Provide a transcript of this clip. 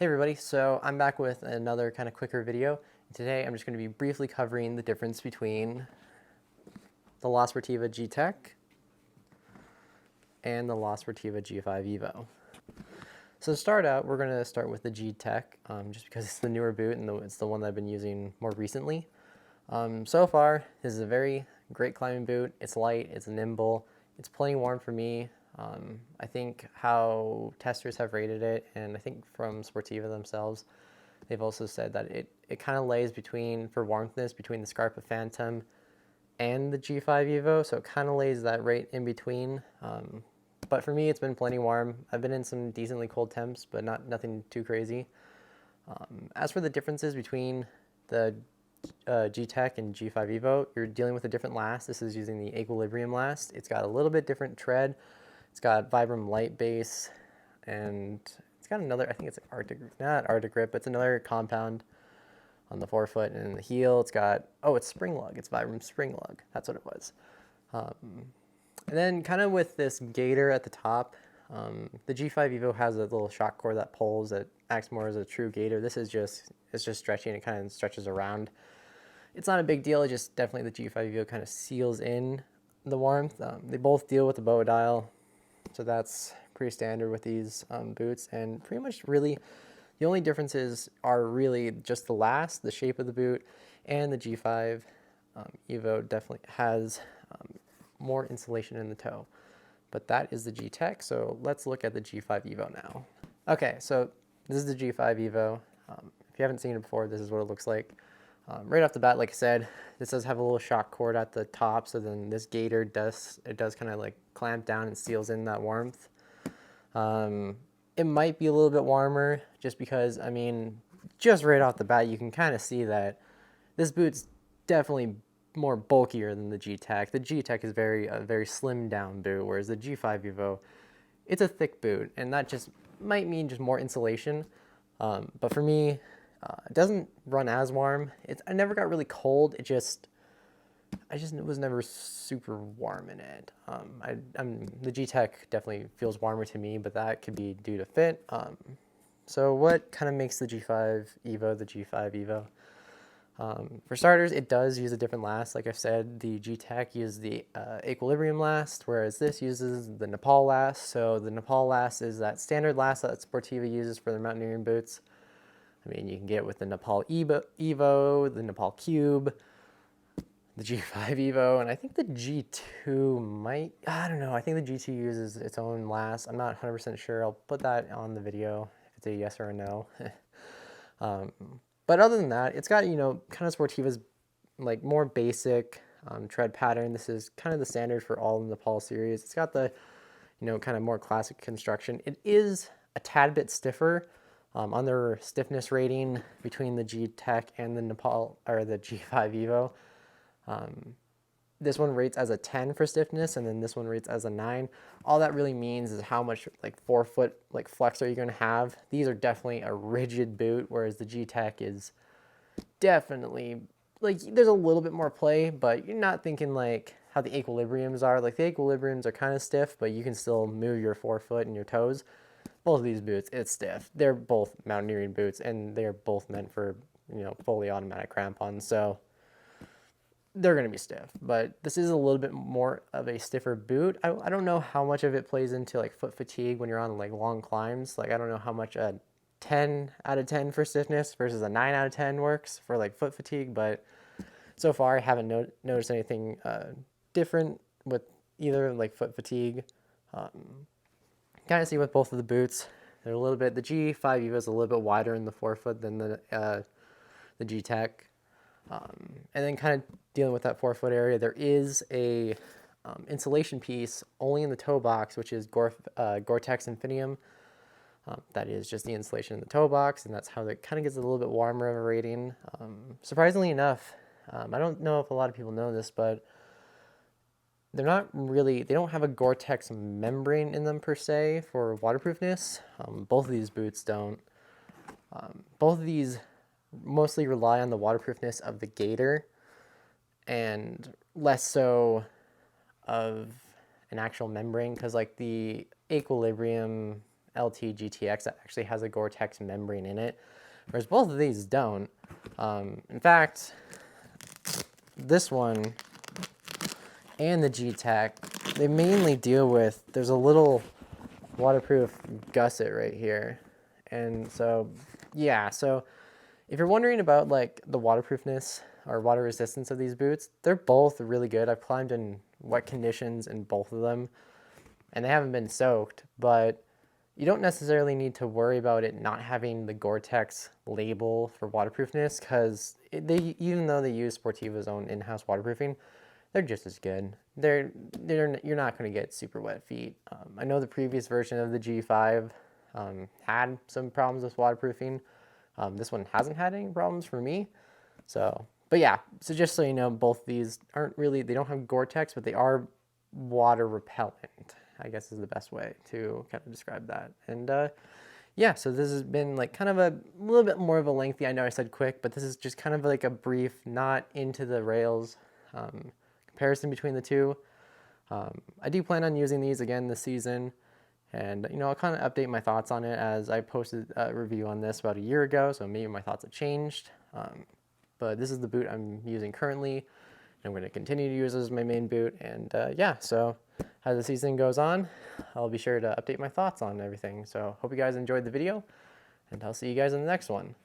Hey everybody, so I'm back with another kind of quicker video. Today I'm just going to be briefly covering the difference between the Sportiva G-Tech and the Sportiva G5 EVO. So to start out, we're going to start with the G-Tech, just because it's the newer boot and it's the one that I've been using more recently. So far, this is a very great climbing boot. It's light, it's nimble, it's plenty warm for me. I think how testers have rated it, and I think from Sportiva themselves, they've also said that it kind of lays between, for warmthness, between the Scarpa Phantom and the G5 EVO, so it kind of lays that right in between. But for me, it's been plenty warm. I've been in some decently cold temps, but nothing too crazy. As for the differences between the G-Tech and G5 EVO, you're dealing with a different last. This is using the Equilibrium last. It's got a little bit different tread. It's got Vibram light base, and it's got another, I think it's not Arctic Grip, but it's another compound on the forefoot and the heel. It's got, it's spring lug. It's Vibram spring lug. That's what it was. And then kind of with this gaiter at the top, the G5 EVO has a little shock cord that pulls that acts more as a true gaiter. This is just stretching. It kind of stretches around. It's not a big deal. It just definitely the G5 EVO kind of seals in the warmth. They both deal with the bow dial, so that's pretty standard with these boots. And pretty much really the only differences are really just the shape of the boot, and the G5 EVO definitely has more insulation in the toe. But that is the G-Tech, so let's look at the G5 EVO now. Okay, so this is the G5 EVO. If you haven't seen it before, this is what it looks like. Right off the bat, like I said, this does have a little shock cord at the top, so then this gaiter does kind of like clamp down and seals in that warmth. It might be a little bit warmer just because, I mean, just right off the bat, you can kind of see that this boot's definitely more bulkier than the G-Tech. The G-Tech is a very slim down boot, whereas the G5 EVO, it's a thick boot, and that just might mean just more insulation. But for me, it doesn't run as warm. I never got really cold. It was never super warm in it. The G-Tech definitely feels warmer to me, but that could be due to fit. So what kind of makes the G5 EVO the G5 EVO? For starters, it does use a different last. Like I said, the G-Tech uses the Equilibrium last, whereas this uses the Nepal last. So the Nepal last is that standard last that Sportiva uses for their mountaineering boots. I mean, you can get it with the Nepal EVO, the Nepal Cube, the G5 EVO, and I think the G2 might, I don't know, I think the G2 uses its own last. I'm not 100% sure. I'll put that on the video if it's a yes or a no. But other than that, it's got, kind of Sportiva's like more basic tread pattern. This is kind of the standard for all the Nepal series. It's got the, kind of more classic construction. It is a tad bit stiffer. On their stiffness rating between the G-Tech and the Nepal, or the G5 EVO, this one rates as a 10 for stiffness, and then this one rates as a 9. All that really means is how much like forefoot like flex are you going to have. These are definitely a rigid boot, whereas the G-Tech is definitely like there's a little bit more play, but you're not thinking like how the Equilibriums are. Like the Equilibriums are kind of stiff, but you can still move your forefoot and your toes. Both of these boots, it's stiff. They're both mountaineering boots, and they're both meant for, fully automatic crampons, so they're going to be stiff. But this is a little bit more of a stiffer boot. I don't know how much of it plays into like foot fatigue when you're on like long climbs. Like I don't know how much a 10 out of 10 for stiffness versus a 9 out of 10 works for like foot fatigue, but so far I haven't noticed anything different with either like foot fatigue. Kind of see with both of the boots, they're a little bit, the G5 EVO is a little bit wider in the forefoot than the G-Tech. And then kind of dealing with that forefoot area, there is a insulation piece only in the toe box, which is Gore-Tex Infinium. That is just the insulation in the toe box, and that's how it kind of gets a little bit warmer of a rating. Surprisingly enough, I don't know if a lot of people know this, but they don't have a Gore-Tex membrane in them per se for waterproofness. Both of these boots don't. Both of these mostly rely on the waterproofness of the gaiter and less so of an actual membrane, because like the Equilibrium LT GTX that actually has a Gore-Tex membrane in it, whereas both of these don't. In fact, this one and the G-Tech, they mainly deal with, there's a little waterproof gusset right here. And so, yeah, so if you're wondering about like the waterproofness or water resistance of these boots, they're both really good. I've climbed in wet conditions in both of them, and they haven't been soaked, but you don't necessarily need to worry about it not having the Gore-Tex label for waterproofness, because even though they use Sportiva's own in-house waterproofing, they're just as good. You're not going to get super wet feet. I know the previous version of the G5 had some problems with waterproofing. This one hasn't had any problems for me. So, but yeah, so just so you know, both these aren't really, they don't have Gore-Tex, but they are water repellent, I guess is the best way to kind of describe that. And yeah, so this has been like kind of a little bit more of a lengthy, I know I said quick, but this is just kind of like a brief, not into the rails comparison between the two. I do plan on using these again this season, and you know, I'll kind of update my thoughts on it as I posted a review on this about a year ago, so maybe my thoughts have changed. But this is the boot I'm using currently, and I'm going to continue to use as my main boot. And yeah, so as the season goes on, I'll be sure to update my thoughts on everything. So hope you guys enjoyed the video, and I'll see you guys in the next one.